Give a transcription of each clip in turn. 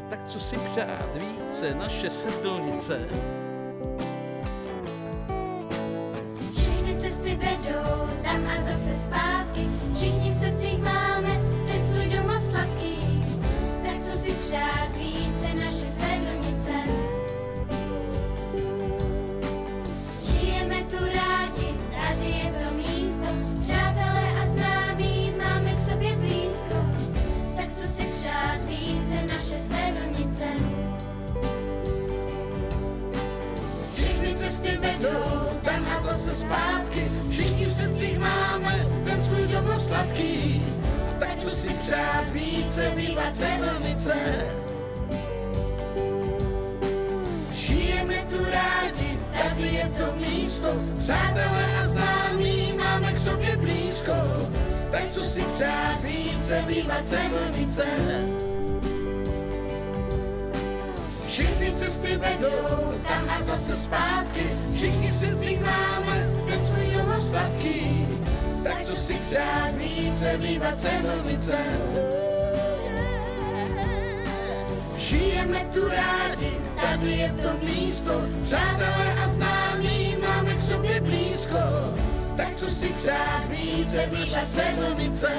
Tak co si přát více, naše sedlnice. Všechny cesty vedou tam a zase zpátky. Všichni v srdcích máme ten svůj domov sladký. Tak co si přát více, naše sedlnice. Žijeme tu rádi, tady je to místo. Přátelé a známí máme k sobě blízko. Tak co si přát více, naše sedlnice. Všechny cesty vedou tam a zase zpátky. Všichni v srdcích máme ten svůj domov sladký. Tak co si přát více, bývat sedlnice. Žijeme tu rádi, tady je to místo. Přátelé a známí máme k sobě blízko. Tak co si přát více, bývat sedlnice. Všechny cesty vedou tam a zase zpátky. Všichni v srdcích máme ten svůj domov sladký. Tak co si přát více, bývat sedlnice. Žijeme tu rádi, tady je to místo. Přátelé a známí máme k sobě blízko. Tak co si přát více, bývat sedlnice.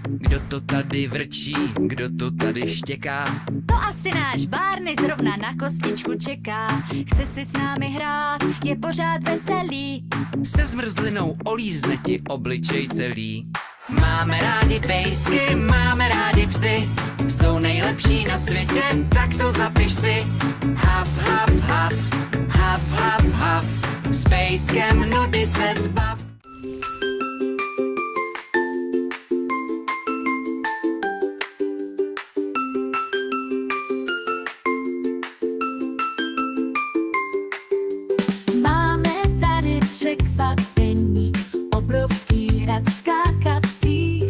Kdo to tady vrčí, kdo to tady štěká? To asi náš Barney zrovna na kostičku čeká. Chce si s námi hrát, je pořád veselý. Se zmrzlinou olízne ti obličej celý. Máme rádi pejsky, máme rádi psy. Jsou nejlepší na světě, tak to zapiš si. Haf, haf, haf, haf, haf, haf. S pejskem nudy se zbav. Máme tady překvapení, obrovský hrad skákací.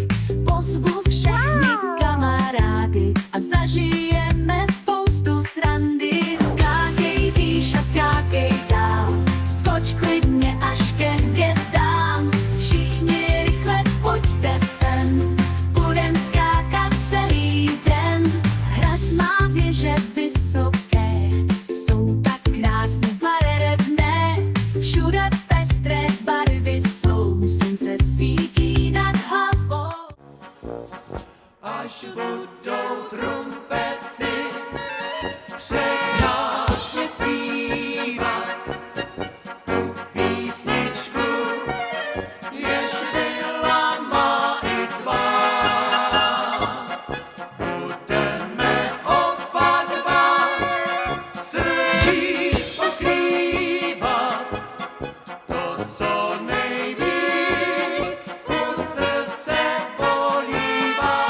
Pozvu všechny kamarády a zažijeme spoustu srandy. Skákej výš a skákej dál, skoč klidně až ke hvězdám. Všichni rychle pojďte sem, budem skákat celý den. Hrad má věže vysoké, jsou tak krásně barevné. Všude pestré barvy jsou, slunce svítí nad hlavou. Až budou trumpety překrásně zpívat tu písničku, jež byla má i tvá. Budeme oba dva srdcí pokrývat to, co nejvíc u srdce bolívá.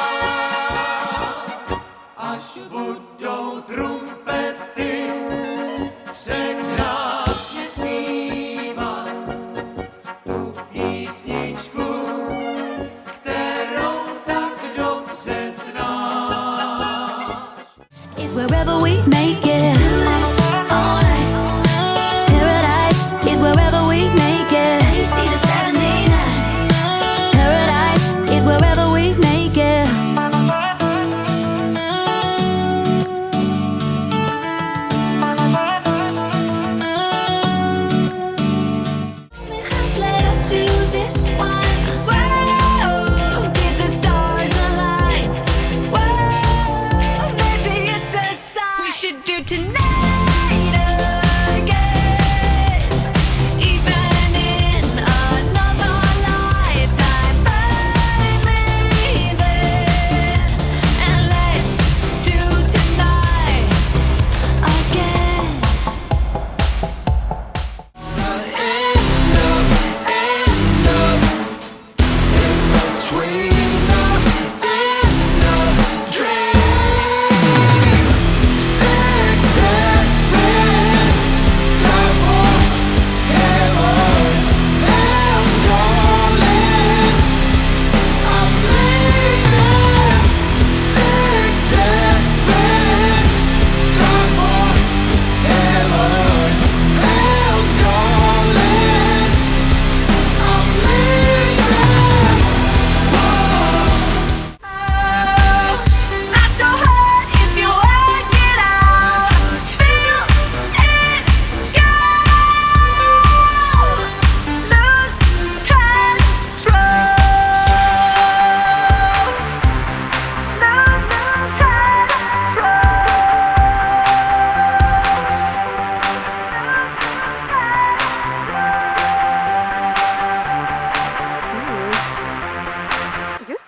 Až budou trumpety překrásně zpívat tu písničku, kterou tak dobře znáš. Is wherever we make it. Paradise is wherever we make it. See the 79. Paradise is wherever we make it. Has led up to this one. Whoa, did the stars align? Whoa, maybe it's a sign we should do tonight.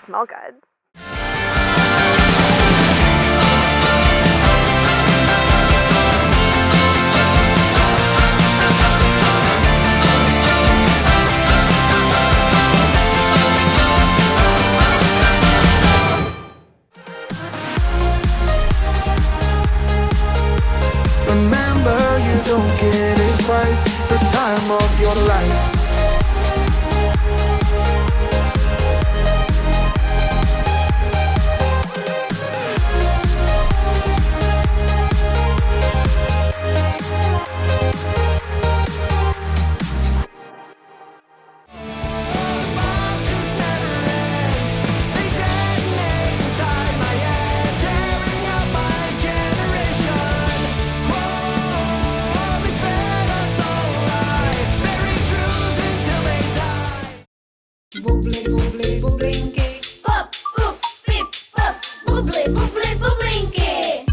smell good. Remember, you don't get it twice. The time of your life. Bubly, bubly, bublinky. Pop, pop, pip, pop. Bubly, bubly, bublinky.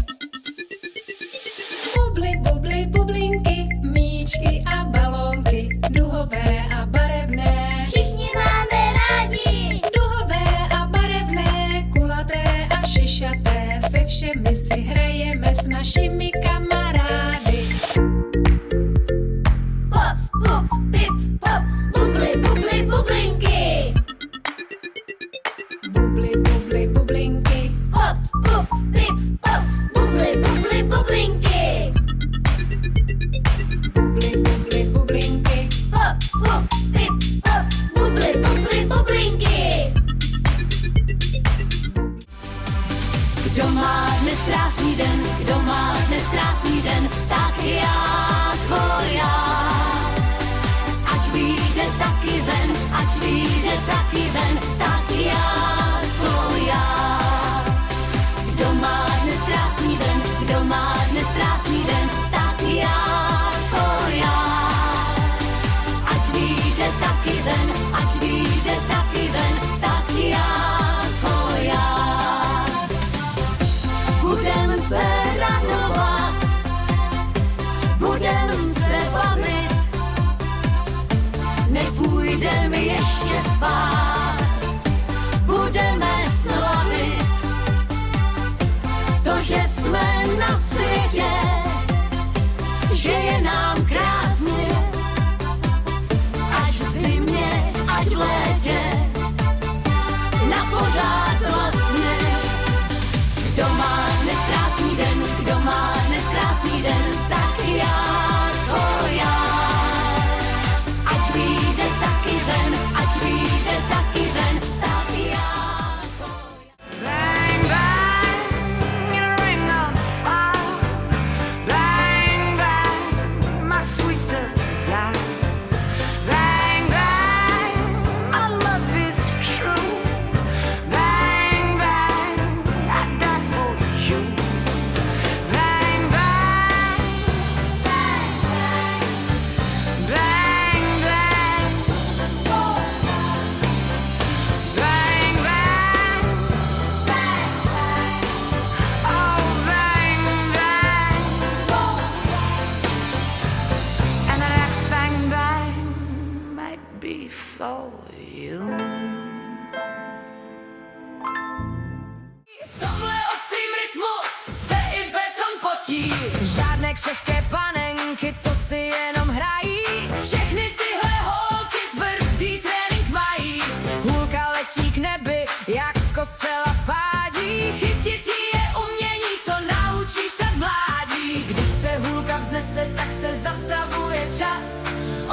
Bubly, bubly, bublinky, míčky a balónky, duhové a barevné. Všichni máme rádi. Duhové a barevné, kulaté a šišaté, se všemi si hrajeme s našimi kamarády. Pop, pop, pip, pop. Bubly, bubly, bublinky. Bubly, bubly, bublinky, Pop, pop, pip, pop. Bubly, bubly, bublinky. bubly, bubly, bublinky, Pop, pop, pip, pop. Bubly, bubly, bublinky. Kdo má dnes krásný den, kdo má dnes krásný den, tak já, tvoja. Ať vyjde taky ven, ať vyjde taky ven, tak já, tvoja. Kdo má dnes krásný den, kdo má dnes krásný den, tak já, tvoja. Ať vyjde taky ven, ať vyjde taky ven, tak já, tvoja. Budem se radovat, budem se bavit, nepůjdem ještě spát, budeme slavit to, že jsme na světě, že je nám krásně, ať v zimě, ať v létě, na pořád vlastně. Kdo má dnes krásný den, kdo má dnes krásný den, tak já, tvoja. Ať vyjde taky ven, ať vyjde taky ven, tak já, tvoja. Bang, bang, you ring on fire. Bang, bang, my sweet desire. Bang, bang, our love is true. Bang, bang, I die for you. Bang, bang, bang, bang, bang, bang. Bang, bang, oh bang, bang. And the next bang, bang might be for you. v tomhle ostrým rytmu se i beton potí. Žádné křehké panenky, co si jenom hrají. Všechny tyhle holky tvrdý trénink mají. Hůlka letí k nebi, jako střela pádí. Chytit jí je umění, co naučíš se v mládí. Když se hůlka vznese, tak se zastavuje čas.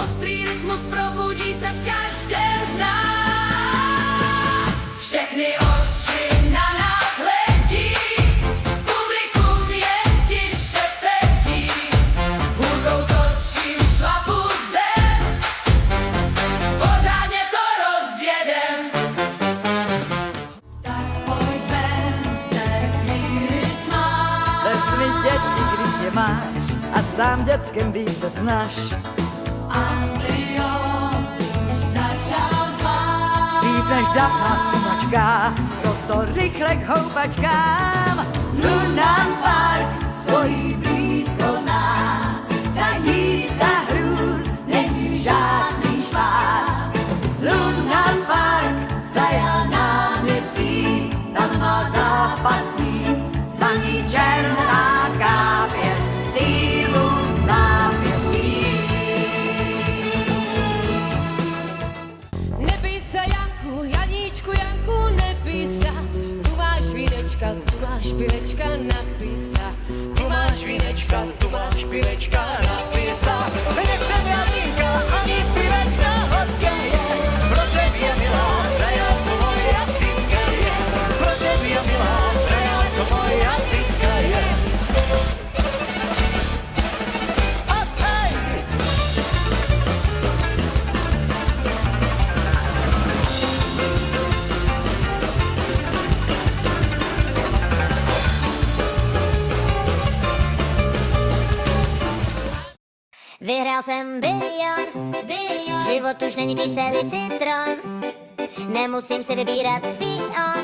Ostrý rytmus probudí se v každém z nás. Všechny oči na nás hledí, publikum jen tiše sedí. Hůlkou točím, šlapu zem, pořádně to rozjedem. Tak pojď ven se chvíli smát. Vezmi děti, když je máš, a sám dětskem více snaž. Andrion už začal řvát. Líp než dávná zpěvačka, proto rychle k houpačkám. Lunan Park stojí blízko nás. Ta jízda hrůz není žádný špás. Lunan Park zajel náměstí. máš pilečka na písa, Tu máš vínečka, tu máš pilečka na písa. Nechcem já vínka, ani pilečka, hoďka je. Pro tebe milá, krajálko moja pitka je. Pro tebe milá, krajálko moja pitka je. Vyhrál jsem bilion, život už není kyselý citron. Nemusím si vybírat svý on,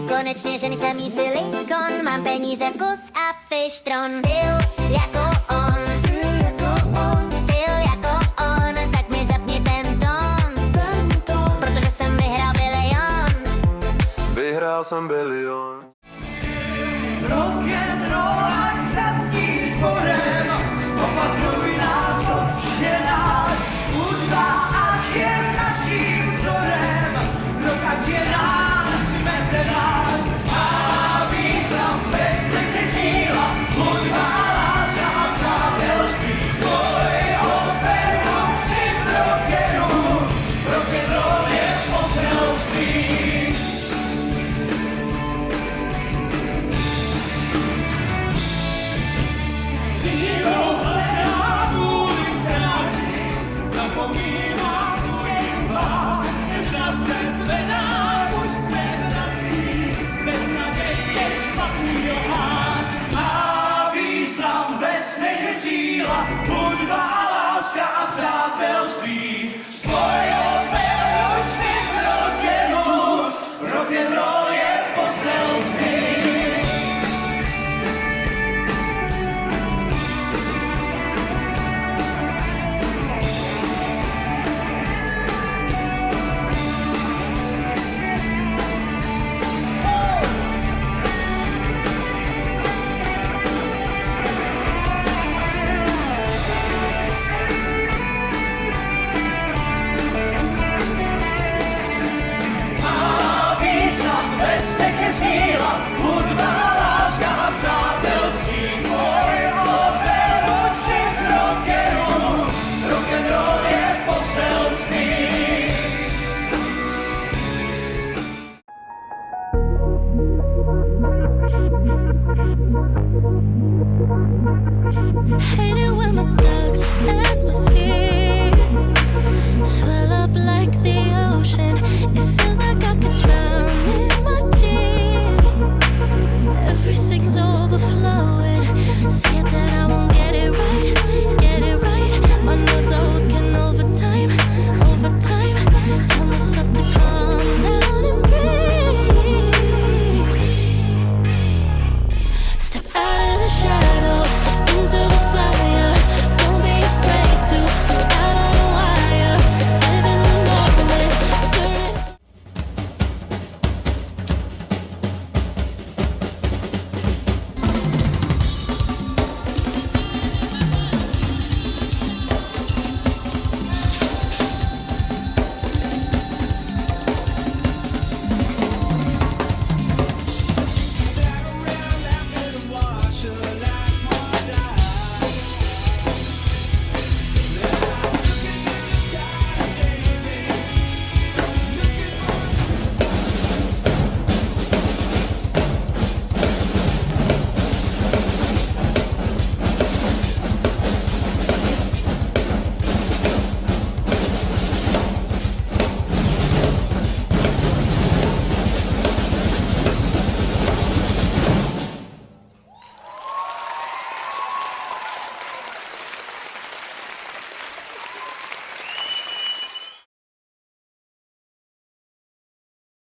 konečně ženy jsem jí silikon. Mám peníze, vkus a fištron. Styl jako on, styl jako on, tak mi zapni ten tón, protože jsem vyhrál bilion. Vyhrál jsem bilion. Rock'n'roll, ať zasní sborem, opatruj nás od všenáč. Hudba, ať je naším vzorem, rock, ať je náš mecenáš. A význam bez nechty síla, hudba a láska a přátelství. Svoj operou z rockeru, rock'n'roll je poselství. Hudba a láska a přátelství. Svoje peročný z rockeru, rock'n'roll je poselství. Hudba a láska a přátelství. Svoj operočný z rockeru, rock'n'roll je poselství. hate it when my doubts and my fears